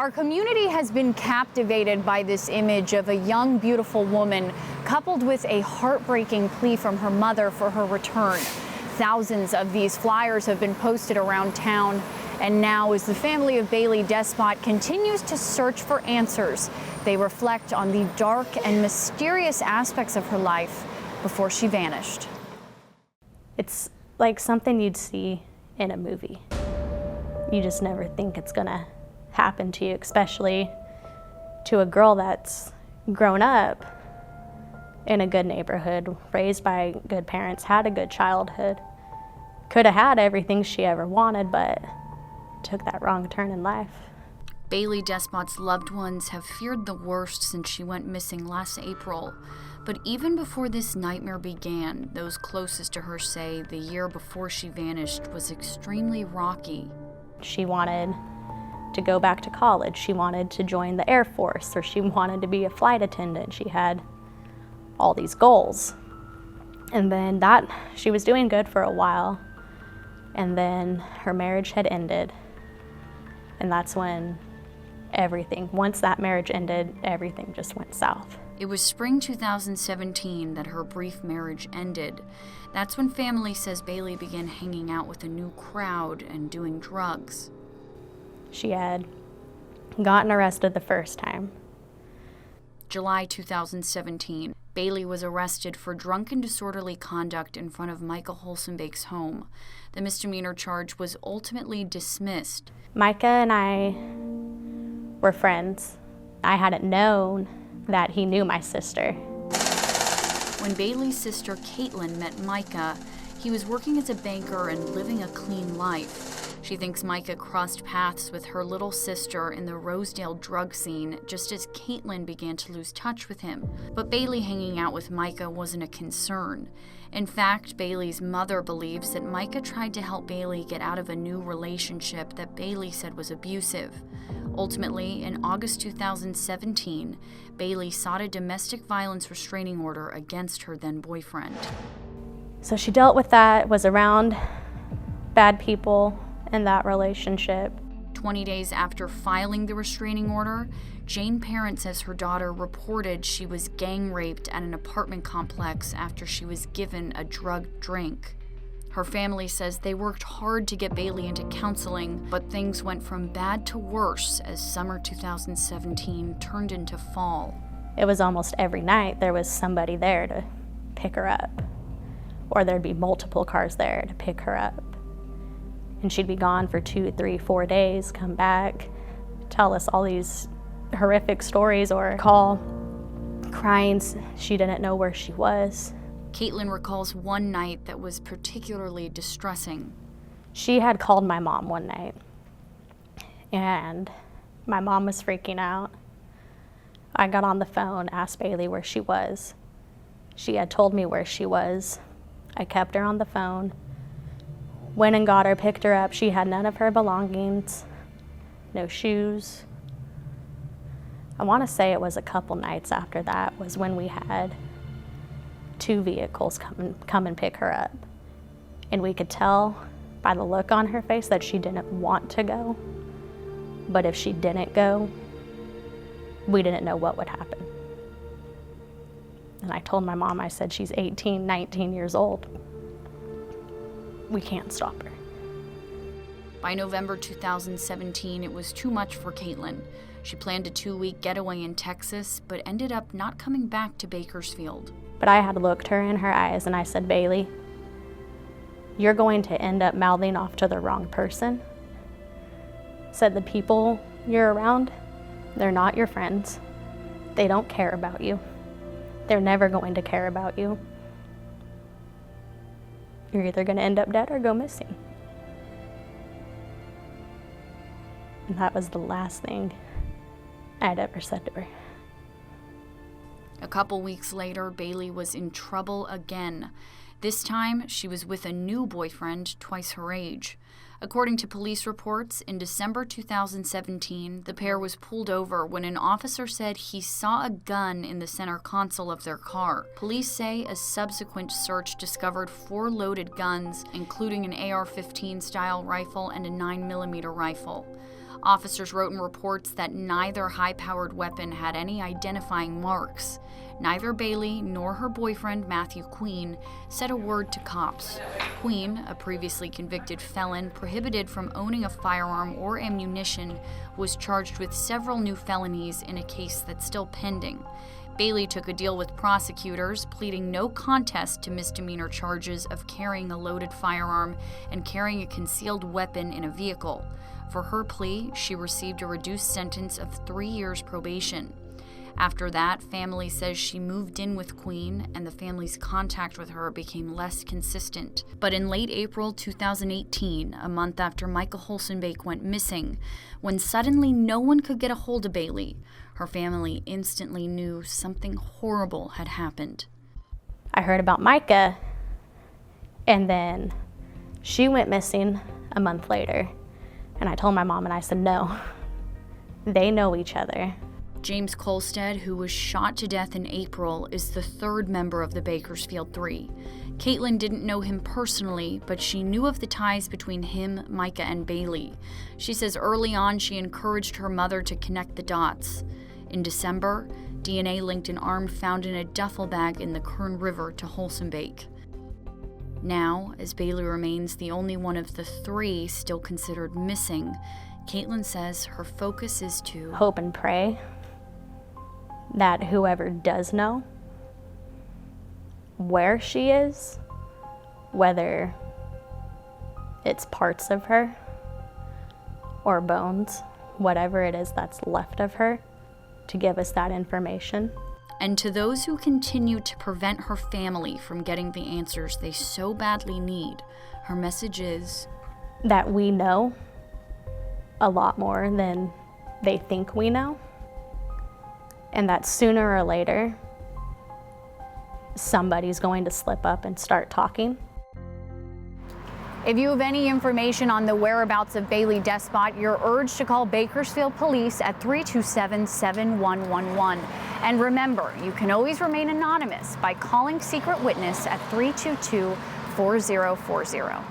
Our community has been captivated by this image of a young, beautiful woman, coupled with a heartbreaking plea from her mother for her return. Thousands of these flyers have been posted around town, and now as the family of Baylee Despot continues to search for answers, they reflect on the dark and mysterious aspects of her life before she vanished. It's like something you'd see in a movie. You just never think it's gonna happen to you, especially to a girl that's grown up in a good neighborhood, raised by good parents, had a good childhood, could have had everything she ever wanted, but took that wrong turn in life. Baylee Despot's loved ones have feared the worst since she went missing last April. But even before this nightmare began, those closest to her say the year before she vanished was extremely rocky. She wanted to go back to college. She wanted to join the Air Force, or she wanted to be a flight attendant. She had all these goals. And then she was doing good for a while. And then her marriage had ended. And that's when once that marriage ended, everything just went south. It was spring 2017 that her brief marriage ended. That's when family says Baylee began hanging out with a new crowd and doing drugs. She had gotten arrested the first time. July 2017, Baylee was arrested for drunken disorderly conduct in front of Micah Holsenbake's home. The misdemeanor charge was ultimately dismissed. Micah and I were friends. I hadn't known that he knew my sister. When Baylee's sister Caitlin met Micah, he was working as a banker and living a clean life. She thinks Micah crossed paths with her little sister in the Rosedale drug scene just as Caitlin began to lose touch with him. But Baylee hanging out with Micah wasn't a concern. In fact, Baylee's mother believes that Micah tried to help Baylee get out of a new relationship that Baylee said was abusive. Ultimately, in August 2017, Baylee sought a domestic violence restraining order against her then-boyfriend. So she dealt with that, was around bad people in that relationship. 20 days after filing the restraining order, Jane Parent says her daughter reported she was gang raped at an apartment complex after she was given a drugged drink. Her family says they worked hard to get Baylee into counseling, but things went from bad to worse as summer 2017 turned into fall. It was almost every night there was somebody there to pick her up, or there'd be multiple cars there to pick her up. And she'd be gone for 2, 3, 4 days, come back, tell us all these horrific stories, or call crying she didn't know where she was. Caitlin recalls one night that was particularly distressing. She had called my mom one night, and my mom was freaking out. I got on the phone, asked Baylee where she was. She had told me where she was. I kept her on the phone, went and got her, picked her up. She had none of her belongings, no shoes. I want to say it was a couple nights after that was when we had 2 vehicles come and pick her up. And we could tell by the look on her face that she didn't want to go. But if she didn't go, we didn't know what would happen. And I told my mom, I said, she's 18, 19 years old. We can't stop her. By November 2017, it was too much for Caitlin. She planned a 2-week getaway in Texas, but ended up not coming back to Bakersfield. But I had looked her in her eyes and I said, Baylee, you're going to end up mouthing off to the wrong person. Said the people you're around, they're not your friends. They don't care about you. They're never going to care about you. You're either going to end up dead or go missing. And that was the last thing I'd ever said to her. A couple weeks later, Baylee was in trouble again. This time, she was with a new boyfriend twice her age. According to police reports, in December 2017, the pair was pulled over when an officer said he saw a gun in the center console of their car. Police say a subsequent search discovered 4 loaded guns, including an AR-15 style rifle and a 9mm rifle. Officers wrote in reports that neither high-powered weapon had any identifying marks. Neither Baylee nor her boyfriend, Matthew Queen, said a word to cops. Queen, a previously convicted felon prohibited from owning a firearm or ammunition, was charged with several new felonies in a case that's still pending. Baylee took a deal with prosecutors, pleading no contest to misdemeanor charges of carrying a loaded firearm and carrying a concealed weapon in a vehicle. For her plea, she received a reduced sentence of 3 years probation. After that, family says she moved in with Queen and the family's contact with her became less consistent. But in late April 2018, a month after Micah Holsenbake went missing, when suddenly no one could get a hold of Baylee, her family instantly knew something horrible had happened. I heard about Micah, and then she went missing a month later. And I told my mom, and I said, no, they know each other. James Kolstad, who was shot to death in April, is the third member of the Bakersfield Three. Caitlin didn't know him personally, but she knew of the ties between him, Micah, and Baylee. She says early on she encouraged her mother to connect the dots. In December, DNA linked an arm found in a duffel bag in the Kern River to Holsenbake. Now, as Baylee remains the only one of the three still considered missing, Caitlin says her focus is to hope and pray that whoever does know where she is, whether it's parts of her or bones, whatever it is that's left of her, to give us that information. And to those who continue to prevent her family from getting the answers they so badly need, her message is that we know a lot more than they think we know, and that sooner or later, somebody's going to slip up and start talking. If you have any information on the whereabouts of Baylee Despot, you're urged to call Bakersfield Police at 327-7111. And remember, you can always remain anonymous by calling Secret Witness at 322-4040.